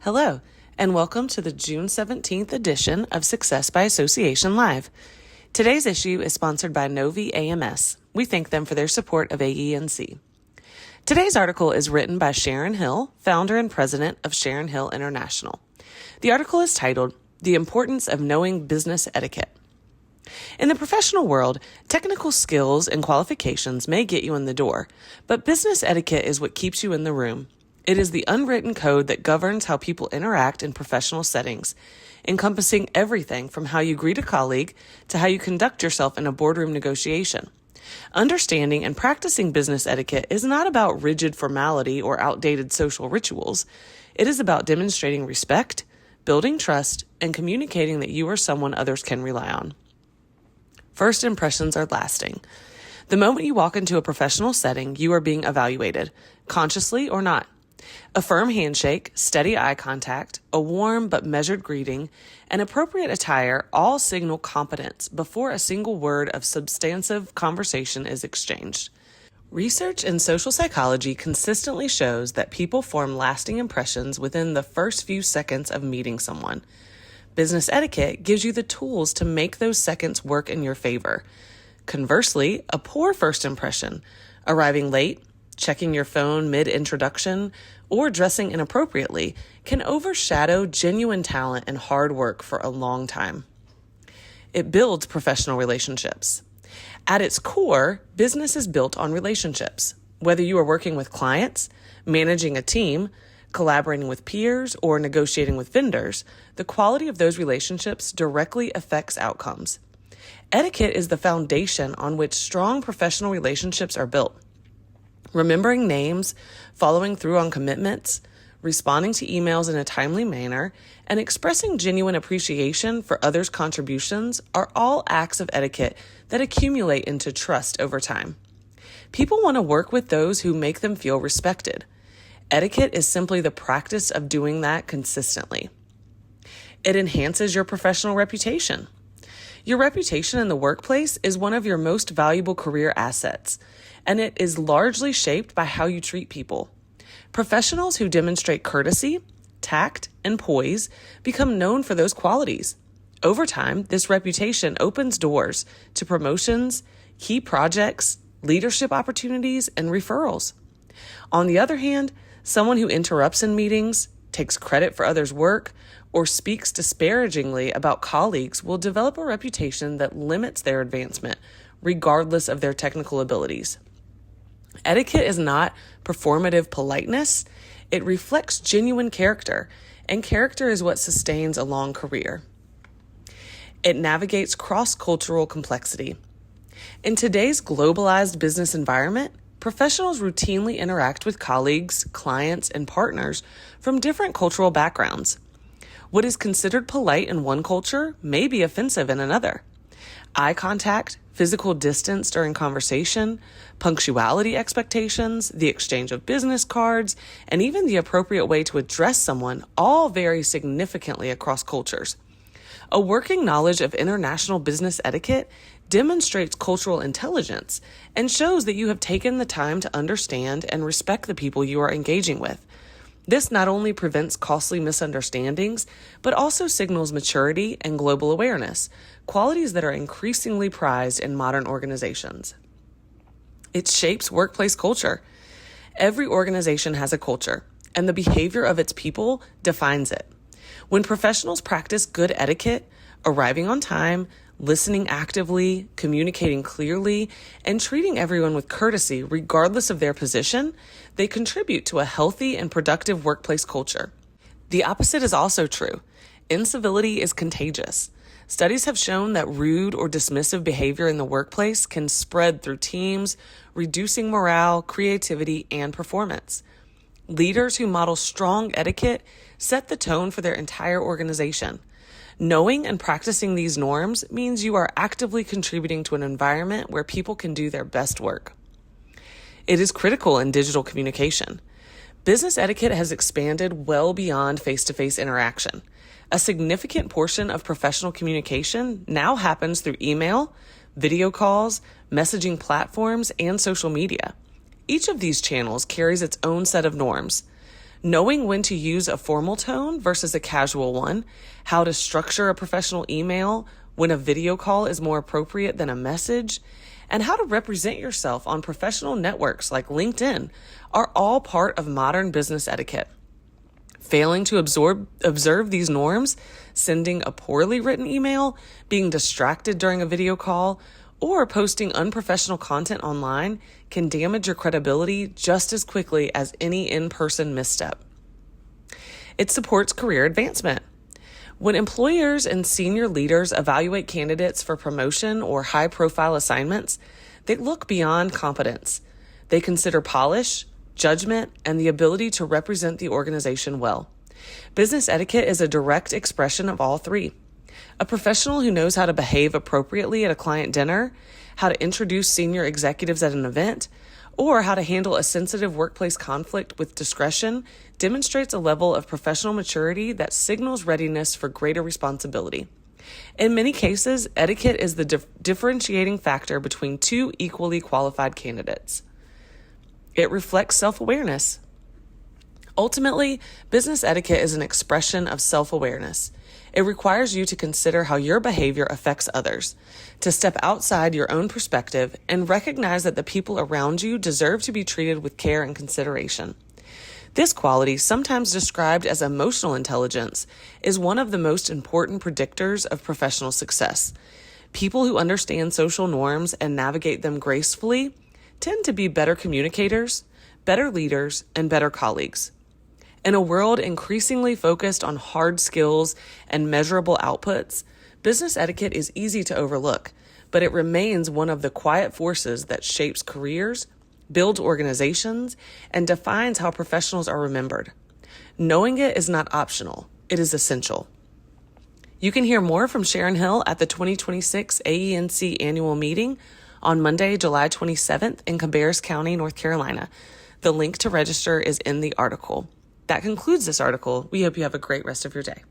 Hello, and welcome to the June 17th edition of Success by Association Live. Today's issue is sponsored by Novi AMS. We thank them for their support of AENC. Today's article is written by Sharon Hill, founder and president of Sharon Hill International. The article is titled, The Importance of Knowing Business Etiquette. In the professional world, technical skills and qualifications may get you in the door, but business etiquette is what keeps you in the room. It is the unwritten code that governs how people interact in professional settings, encompassing everything from how you greet a colleague to how you conduct yourself in a boardroom negotiation. Understanding and practicing business etiquette is not about rigid formality or outdated social rituals. It is about demonstrating respect, building trust, and communicating that you are someone others can rely on. First impressions are lasting. The moment you walk into a professional setting, you are being evaluated, consciously or not. A firm handshake, steady eye contact, a warm but measured greeting, and appropriate attire all signal competence before a single word of substantive conversation is exchanged. Research in social psychology consistently shows that people form lasting impressions within the first few seconds of meeting someone. Business etiquette gives you the tools to make those seconds work in your favor. Conversely, a poor first impression, arriving late, checking your phone mid-introduction, or dressing inappropriately can overshadow genuine talent and hard work for a long time. It builds professional relationships. At its core, business is built on relationships. Whether you are working with clients, managing a team, collaborating with peers, or negotiating with vendors, the quality of those relationships directly affects outcomes. Etiquette is the foundation on which strong professional relationships are built. Remembering names, following through on commitments, responding to emails in a timely manner, and expressing genuine appreciation for others' contributions are all acts of etiquette that accumulate into trust over time. People want to work with those who make them feel respected. Etiquette is simply the practice of doing that consistently. It enhances your professional reputation. Your reputation in the workplace is one of your most valuable career assets, and it is largely shaped by how you treat people. Professionals who demonstrate courtesy, tact, and poise become known for those qualities. Over time, this reputation opens doors to promotions, key projects, leadership opportunities, and referrals. On the other hand, someone who interrupts in meetings, takes credit for others' work, or speaks disparagingly about colleagues will develop a reputation that limits their advancement, regardless of their technical abilities. Etiquette is not performative politeness. It reflects genuine character, and character is what sustains a long career. It navigates cross-cultural complexity. In today's globalized business environment, professionals routinely interact with colleagues, clients, and partners from different cultural backgrounds. What is considered polite in one culture may be offensive in another. Eye contact, physical distance during conversation, punctuality expectations, the exchange of business cards, and even the appropriate way to address someone all vary significantly across cultures. A working knowledge of international business etiquette demonstrates cultural intelligence and shows that you have taken the time to understand and respect the people you are engaging with. This not only prevents costly misunderstandings, but also signals maturity and global awareness, qualities that are increasingly prized in modern organizations. It shapes workplace culture. Every organization has a culture, and the behavior of its people defines it. When professionals practice good etiquette, arriving on time, listening actively, communicating clearly, and treating everyone with courtesy regardless of their position, they contribute to a healthy and productive workplace culture. The opposite is also true. Incivility is contagious. Studies have shown that rude or dismissive behavior in the workplace can spread through teams, reducing morale, creativity, and performance. Leaders who model strong etiquette set the tone for their entire organization. Knowing and practicing these norms means you are actively contributing to an environment where people can do their best work. It is critical in digital communication. Business etiquette has expanded well beyond face-to-face interaction. A significant portion of professional communication now happens through email, video calls, messaging platforms, and social media. Each of these channels carries its own set of norms. knowing when to use a formal tone versus a casual one, how to structure a professional email when a video call is more appropriate than a message, and how to represent yourself on professional networks like LinkedIn are all part of modern business etiquette. Failing to observe these norms, sending a poorly written email, being distracted during a video call, or posting unprofessional content online can damage your credibility just as quickly as any in-person misstep. It supports career advancement. When employers and senior leaders evaluate candidates for promotion or high-profile assignments, they look beyond competence. They consider polish, judgment, and the ability to represent the organization well. Business etiquette is a direct expression of all three. A professional who knows how to behave appropriately at a client dinner, how to introduce senior executives at an event, or how to handle a sensitive workplace conflict with discretion demonstrates a level of professional maturity that signals readiness for greater responsibility. In many cases, etiquette is the differentiating factor between two equally qualified candidates. It reflects self-awareness. Ultimately, business etiquette is an expression of self-awareness. It requires you to consider how your behavior affects others, to step outside your own perspective and recognize that the people around you deserve to be treated with care and consideration. This quality, sometimes described as emotional intelligence, is one of the most important predictors of professional success. People who understand social norms and navigate them gracefully tend to be better communicators, better leaders, and better colleagues. In a world increasingly focused on hard skills and measurable outputs, business etiquette is easy to overlook, but it remains one of the quiet forces that shapes careers, builds organizations, and defines how professionals are remembered. Knowing it is not optional, it is essential. You can hear more from Sharon Hill at the 2026 AENC annual meeting on Monday, July 27th in Cabarrus County, North Carolina. The link to register is in the article. That concludes this article. We hope you have a great rest of your day.